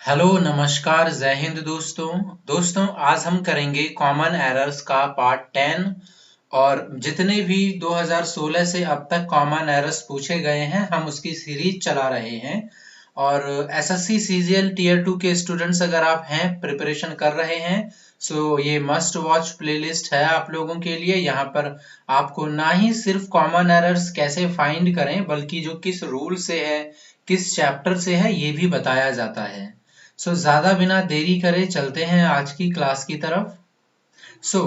Hello नमस्कार जय हिंद दोस्तों आज हम करेंगे कॉमन एरर्स का पार्ट 10 और जितने भी 2016 से अब तक कॉमन एरर्स पूछे गए हैं हम उसकी सीरीज चला रहे हैं। और एसएससी सीजीएल टीयर 2 के स्टूडेंट्स अगर आप हैं प्रिपरेशन कर रहे हैं सो ये मस्ट वॉच प्लेलिस्ट है आप लोगों के लिए। यहाँ पर आपको ना ही सिर्फ कॉमन एरर्स कैसे फाइंड करें बल्कि जो किस रूल से है किस चैप्टर से है ये भी बताया जाता है। ज्यादा बिना देरी करे चलते हैं आज की क्लास की तरफ। सो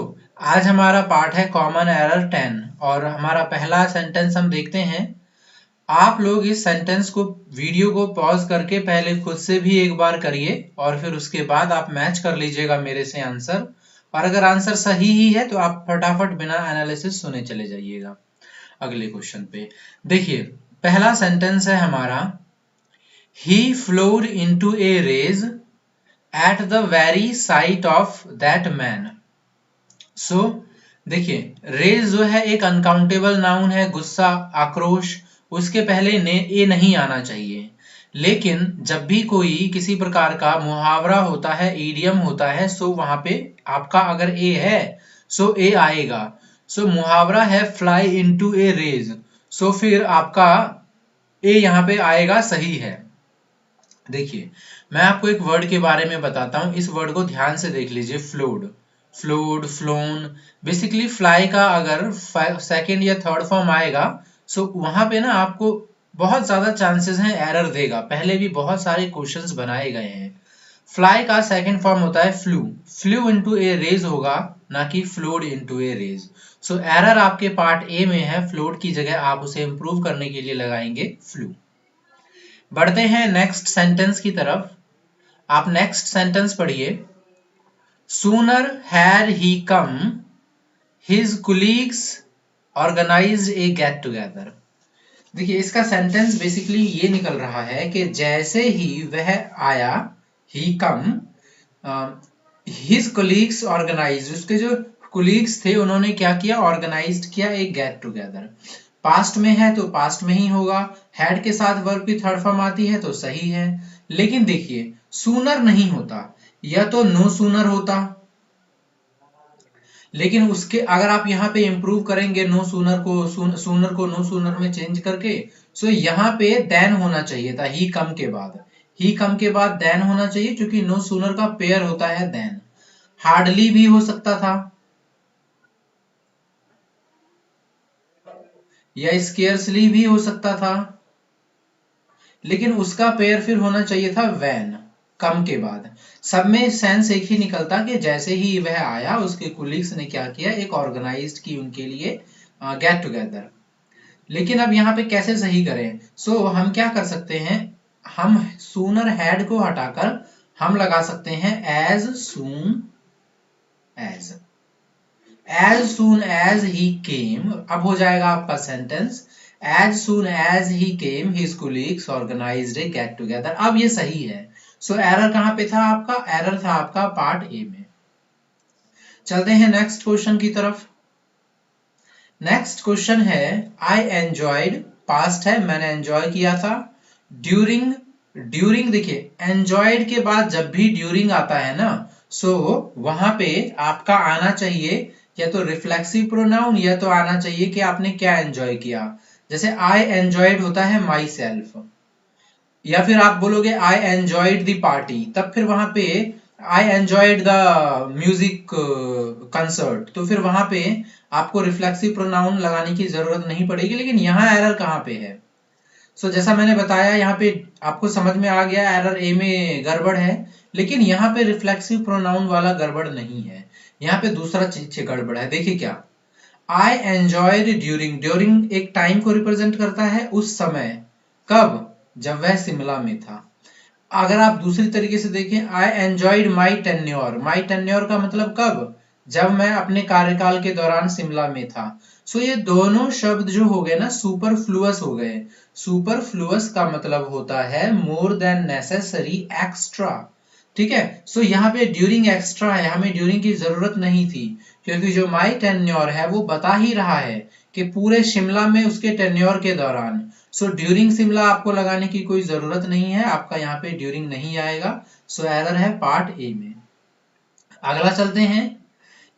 आज हमारा पार्ट है कॉमन एरर 10 और हमारा पहला सेंटेंस हम देखते हैं। आप लोग इस सेंटेंस को वीडियो को पॉज करके पहले खुद से भी एक बार करिए और फिर उसके बाद आप मैच कर लीजिएगा मेरे से आंसर। और अगर आंसर सही ही है तो आप फटाफट बिना एनालिसिस सुने चले जाइएगा अगले क्वेश्चन पे। देखिए पहला सेंटेंस है हमारा, He flowed into a rage at the very sight of that man. So देखिए रेज जो है एक अनकाउंटेबल नाउन है, गुस्सा आक्रोश, उसके पहले ए नहीं आना चाहिए। लेकिन जब भी कोई किसी प्रकार का मुहावरा होता है ईडियम होता है सो वहां पे आपका अगर ए है सो ए आएगा। सो मुहावरा है फ्लाई इनटू ए रेज, सो फिर आपका ए यहाँ पे आएगा, सही है। देखिए मैं आपको एक वर्ड के बारे में बताता हूं, इस वर्ड को ध्यान से देख लीजिए। Flowed, flowed, phloem. Basically fly का अगर सेकंड या थर्ड फॉर्म आएगा सो वहां पे ना आपको बहुत ज्यादा चांसेस हैं एरर देगा। पहले भी बहुत सारे क्वेश्चंस बनाए गए हैं। फ्लाई का सेकंड फॉर्म होता है फ्लू, फ्लू इनटू ए रेज होगा ना कि फ्लोड इनटू ए रेज। सो एरर आपके पार्ट ए में है, फ्लोड की जगह आप उसे इंप्रूव करने के लिए लगाएंगे फ्लू। बढ़ते हैं नेक्स्ट सेंटेंस की तरफ। आप नेक्स्ट सेंटेंस पढ़िए। Sooner had he come his colleagues organised a get together. देखिए इसका सेंटेंस बेसिकली ये निकल रहा है कि जैसे ही वह आया, ही कम, हिज कुलीग्स ऑर्गेनाइज, उसके जो कुलीग्स थे उन्होंने क्या किया, ऑर्गेनाइज्ड किया एक गेट टुगेदर। पास्ट में है तो पास्ट में ही होगा, हैड के साथ वर्ब की थर्ड फॉर्म आती है तो सही है। लेकिन देखिए सूनर नहीं होता, या तो नो सूनर होता, लेकिन उसके अगर आप यहाँ पे इंप्रूव करेंगे नो सूनर को सूनर को नो सूनर में चेंज करके, सो यहाँ पे देन होना चाहिए था ही कम के बाद, ही कम के बाद देन होना चाहिए क्योंकि नो सूनर का पेयर होता है देन। हार्डली भी हो सकता था या स्केर्सली भी हो सकता था, लेकिन उसका पेयर फिर होना चाहिए था व्हेन, कम के बाद। सब में सेंस एक ही निकलता कि जैसे ही वह आया उसके कुलीग्स ने क्या किया, एक ऑर्गेनाइज्ड की उनके लिए गेट टुगेदर। लेकिन अब यहाँ पे कैसे सही करें? सो हम क्या कर सकते हैं, हम सूनर हैड को हटाकर हम लगा सकते हैं as soon as. As soon as he came, अब हो जाएगा आपका sentence as soon as he came his colleagues organized a get together। अब ये सही है। सो एरर कहां पे था आपका, एरर था आपका पार्ट ए में। चलते हैं नेक्स्ट क्वेश्चन की तरफ। नेक्स्ट क्वेश्चन है आई एंजॉयड, पास्ट है मैंने एंजॉय किया था। ड्यूरिंग, ड्यूरिंग देखिए एंजॉयड के बाद जब भी ड्यूरिंग आता है ना सो वहां पे आपका आना चाहिए या तो रिफ्लेक्सिव प्रोनाउन या तो आना चाहिए कि आपने क्या एंजॉय किया। जैसे आई एंजॉयड होता है माई सेल्फ, या फिर आप बोलोगे आई एंजॉयड द पार्टी, तब फिर वहां पे I enjoyed the music concert, तो फिर वहां पे आपको रिफ्लेक्सिव प्रोनाउन लगाने की जरूरत नहीं पड़ेगी। लेकिन यहाँ एरर कहाँ पे है? सो जैसा मैंने बताया यहाँ पे आपको समझ में आ गया एरर ए में गड़बड़ है, लेकिन यहाँ पे रिफ्लेक्सिव प्रोनाउन वाला गड़बड़ नहीं है, यहाँ पे दूसरा चीज गड़बड़ है। देखिए क्या, आई एंजॉयड ड्यूरिंग, ड्यूरिंग एक टाइम को रिप्रेजेंट करता है, उस समय, कब, जब वह शिमला में था। अगर आप दूसरी तरीके से देखें I enjoyed my tenure, my tenure का मतलब कब, जब मैं अपने कार्यकाल के दौरान शिमला में था। सो ये दोनों शब्द जो हो गए ना सुपरफ्लुअस हो गए। सुपरफ्लुअस का मतलब होता है मोर देन नेसेसरी, एक्स्ट्रा, ठीक है। सो यहाँ पे ड्यूरिंग एक्स्ट्रा है, हमें ड्यूरिंग की जरूरत नहीं थी क्योंकि जो माई टेन्योर है वो बता ही रहा है कि पूरे शिमला में उसके टेन्योर के दौरान। सो ड्यूरिंग शिमला आपको लगाने की कोई जरूरत नहीं है, आपका यहाँ पे ड्यूरिंग नहीं आएगा। सो एरर है पार्ट ए में। अगला चलते हैं।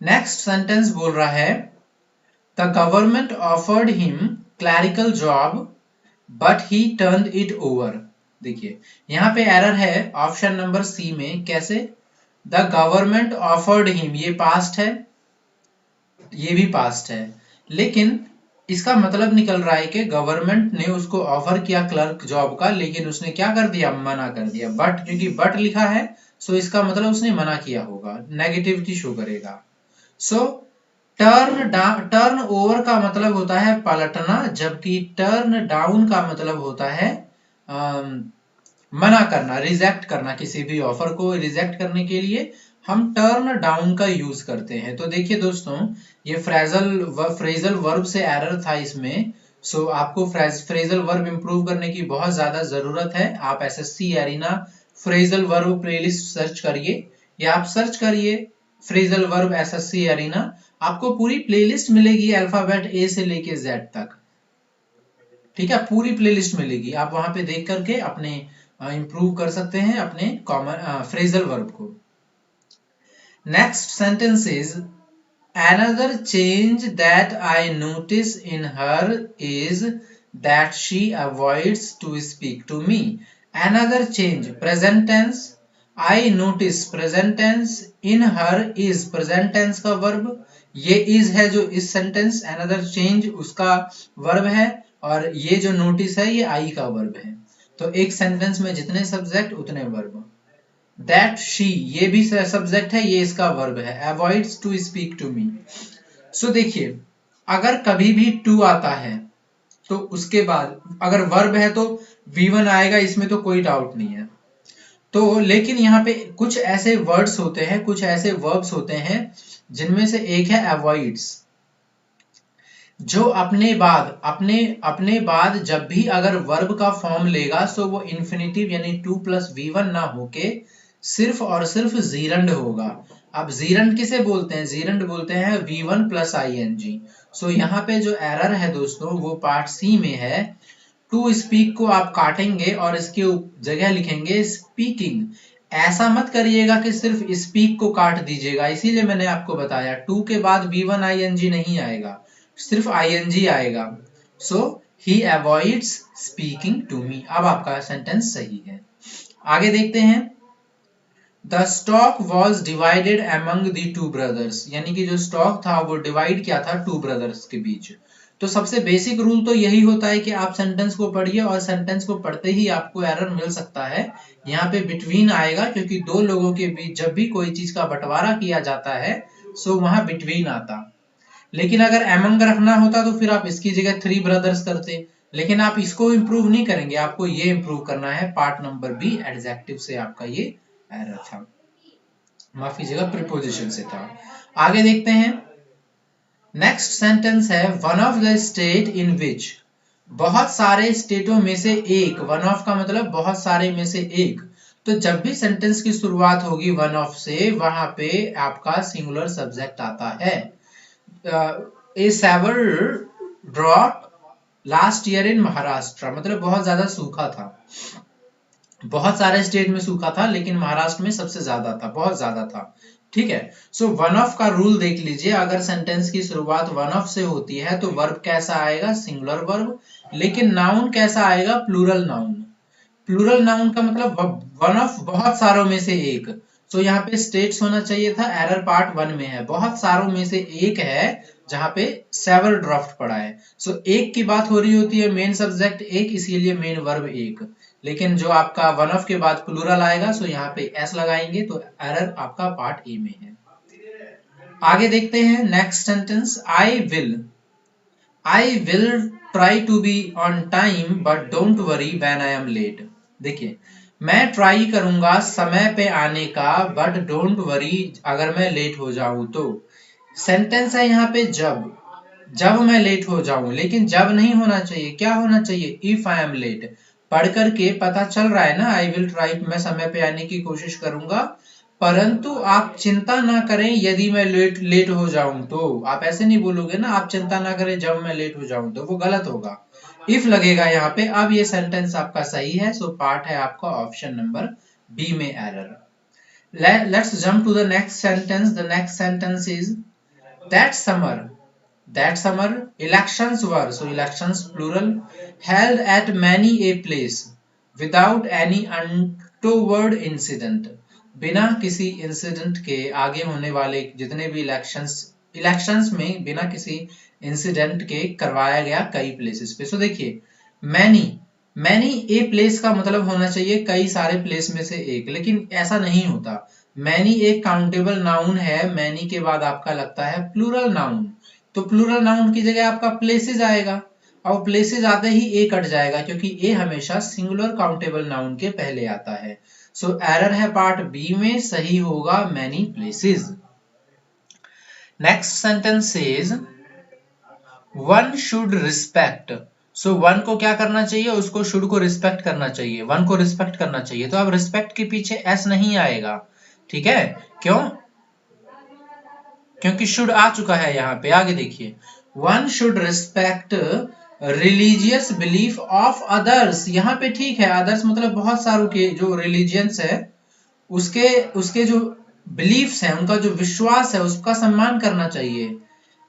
नेक्स्ट सेंटेंस बोल रहा है the government offered him clerical job but he turned it over. देखिए यहाँ पे एरर है ऑप्शन नंबर सी में। कैसे? द गवर्नमेंट ऑफर्ड हिम, ये पास्ट है, ये भी पास्ट है, लेकिन इसका मतलब निकल रहा है कि गवर्नमेंट ने उसको ऑफर किया क्लर्क जॉब का, लेकिन उसने क्या कर दिया? मना कर दिया। बट क्योंकि बट लिखा है सो इसका मतलब उसने मना किया होगा, नेगेटिविटी शो करेगा। सो टर्न ओवर का मतलब होता है पलटना, जबकि टर्न डाउन का मतलब होता है मना करना, रिजेक्ट करना। किसी भी ऑफर को रिजेक्ट करने के लिए हम टर्न डाउन का यूज करते हैं। तो देखिए दोस्तों, ये फ्रेजल वर्ब से एरर था इसमें। सो आपको फ्रेजल वर्ब इंप्रूव करने की बहुत ज्यादा जरूरत है। आप SSC arena phrasal verb playlist search करिए, या आप सर्च करिए फ्रेजल वर्ब एसएससी एरिना, आपको पूरी प्लेलिस्ट मिलेगी अल्फाबेट ए से लेके जेड तक। ठीक है, पूरी प्लेलिस्ट मिलेगी, आप वहां पे देख करके अपने इंप्रूव कर सकते हैं अपने कॉमन फ्रेजल वर्ब को। Next sentence is another change that I notice in her is that she avoids to speak to me. Another change, present tense, I notice present tense, in her is present tense का verb, ये is है जो इस sentence, another change उसका verb है, और ये जो notice है ये I का verb है। तो एक sentence में जितने subject उतने verb। That she, ये भी सब्जेक्ट है, ये इसका वर्ब है। Avoids to speak to me। सो देखिए, अगर कभी भी टू आता है तो उसके बाद अगर वर्ब है तो V1 आएगा, इसमें तो कोई डाउट नहीं है। तो लेकिन यहाँ पे कुछ ऐसे वर्ड्स होते हैं, कुछ ऐसे वर्ब्स होते हैं जिनमें से एक है अवॉइड्स, जो अपने बाद जब भी अगर वर्ब का फॉर्म लेगा सो वो इन्फिनिटिव यानी 2 + V1 ना होके सिर्फ और सिर्फ जीरंड होगा। अब जीरंड किसे बोलते हैं? जीरंड बोलते हैं V1 + ing। सो यहाँ पे जो एरर है दोस्तों वो पार्ट सी में है। टू स्पीक को आप काटेंगे और इसके जगह लिखेंगे स्पीकिंग। ऐसा मत करिएगा कि सिर्फ स्पीक को काट दीजिएगा, इसीलिए मैंने आपको बताया टू के बाद V1 ing नहीं आएगा, सिर्फ ing आएगा। सो ही अवॉइड्स स्पीकिंग टू मी। अब आपका सेंटेंस सही है। आगे देखते हैं। The stock was divided among the two brothers, यानी कि जो स्टॉक था वो डिवाइड किया था टू ब्रदर्स के बीच। तो सबसे बेसिक रूल तो यही होता है कि आप सेंटेंस को पढ़िए और सेंटेंस को पढ़ते ही आपको एरर मिल सकता है। यहाँ पे बिटवीन आएगा क्योंकि दो लोगों के बीच जब भी कोई चीज का बंटवारा किया जाता है सो वहां बिटवीन आता। लेकिन अगर एमंग रखना होता तो फिर आप इसकी जगह 3 ब्रदर्स करते, लेकिन आप इसको इंप्रूव नहीं करेंगे, आपको ये इंप्रूव करना है। पार्ट नंबर बी एडजेक्टिव से आपका ये एरर था, माफ कीजिएगा प्रीपोजिशन से था। आगे देखते हैं। नेक्स्ट सेंटेंस है one of the state in which, बहुत सारे स्टेटों में से एक। वन ऑफ का मतलब बहुत सारे में से एक। तो जब भी सेंटेंस की शुरुआत होगी वन ऑफ से, वहां पे आपका सिंगुलर सब्जेक्ट आता है। A severe drought last year in Maharashtra, मतलब बहुत ज्यादा सूखा था। बहुत सारे स्टेट में सूखा था लेकिन महाराष्ट्र में सबसे ज्यादा था, बहुत ज्यादा था। ठीक है, सो वन ऑफ का रूल देख लीजिए। अगर सेंटेंस की शुरुआत वन ऑफ से होती है तो वर्ब कैसा आएगा? Singular verb. लेकिन नाउन कैसा आएगा? Plural noun. प्लूरल नाउन का मतलब वन ऑफ बहुत सारों में से एक। सो यहाँ पे स्टेट्स होना चाहिए था, एरर पार्ट 1 में है। बहुत सारों में से एक है जहां पे सेवर ड्राफ्ट पड़ा है। सो एक की बात हो रही होती है, मेन सब्जेक्ट एक, इसीलिए मेन वर्ब एक। लेकिन जो आपका वन ऑफ के बाद प्लूरल आएगा सो यहाँ पे एस लगाएंगे, तो एरर आपका पार्ट ए में है। आगे देखते हैं next sentence. I will try to be on time but don't worry when I am late. देखिए, मैं ट्राई करूंगा समय पे आने का, बट डोंट वरी अगर मैं लेट हो जाऊं तो। सेंटेंस है यहाँ पे जब मैं लेट हो जाऊं, लेकिन जब नहीं होना चाहिए, क्या होना चाहिए? If I am late. पढ़ करके पता चल रहा है ना, आई विल ट्राई, मैं समय पे आने की कोशिश करूंगा, परंतु आप चिंता ना करें यदि मैं लेट हो जाऊं तो। आप ऐसे नहीं बोलोगे ना, आप चिंता ना करें जब मैं लेट हो जाऊं तो, वो गलत होगा। इफ लगेगा यहाँ पे। अब ये सेंटेंस आपका सही है, सो पार्ट है आपका ऑप्शन नंबर बी में error. Let's jump to the next sentence. The next sentence is that summer. That summer elections were, so elections plural, held at many a place without any untoward incident. बिना किसी incident के आगे होने वाले जितने भी elections में बिना किसी इंसिडेंट के करवाया गया कई प्लेसेस पे। सो देखिए मैनी ए प्लेस का मतलब होना चाहिए कई सारे प्लेस में से एक, लेकिन ऐसा नहीं होता। मैनी एक काउंटेबल नाउन है, मैनी के बाद आपका लगता है प्लूरल नाउन, तो प्लूरल नाउन की जगह आपका प्लेसेस आएगा, और प्लेसेस आते ही ए कट जाएगा क्योंकि ए हमेशा सिंगुलर काउंटेबल नाउन के पहले आता है। सो एरर है पार्ट बी में, सही होगा many places. Next sentence says one should respect. So one को क्या करना चाहिए, उसको शुड को रिस्पेक्ट करना चाहिए, वन को रिस्पेक्ट करना चाहिए। तो अब रिस्पेक्ट के पीछे एस नहीं आएगा, ठीक है, क्यों? क्योंकि शुड आ चुका है यहाँ पे। आगे देखिए, one should respect religious belief of others. यहाँ पे ठीक है, अदर्स मतलब बहुत सारों के जो रिलीजियंस है उसके जो बिलीफ्स है, उनका जो विश्वास है उसका सम्मान करना चाहिए।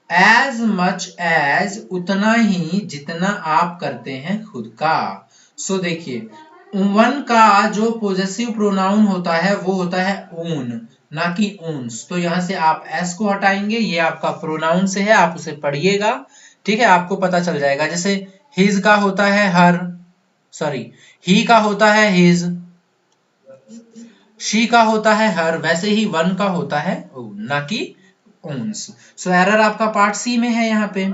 एज मच एज, उतना ही जितना आप करते हैं खुद का। सो देखिए, वन का जो पोजेसिव प्रोनाउन होता है वो होता है ओन, ना कि ओन्स। तो यहां से आप एस को हटाएंगे, ये आपका प्रोनाउन से है, आप उसे पढ़िएगा, ठीक है, आपको पता चल जाएगा। जैसे हिज का होता है हर, सॉरी ही का होता है हिज, शी का होता है हर, वैसे ही वन का होता है ओन, ना कि ओन्स। सो एरर आपका पार्ट सी में है यहाँ पे।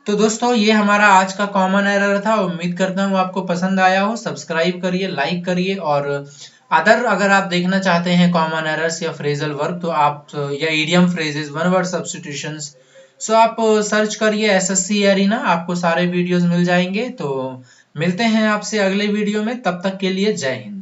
तो दोस्तों ये हमारा आज का कॉमन एरर था, उम्मीद करता हूँ आपको पसंद आया हो। सब्सक्राइब करिए, लाइक करिए, और अगर आप देखना चाहते हैं कॉमन एरर्स या फ्रेजल वर्ब तो आप, या idiom phrases, one word substitutions, so आप सर्च करिए एसएससी एरिना, आपको सारे वीडियोस मिल जाएंगे। तो मिलते हैं आपसे अगले वीडियो में, तब तक के लिए जय हिंद।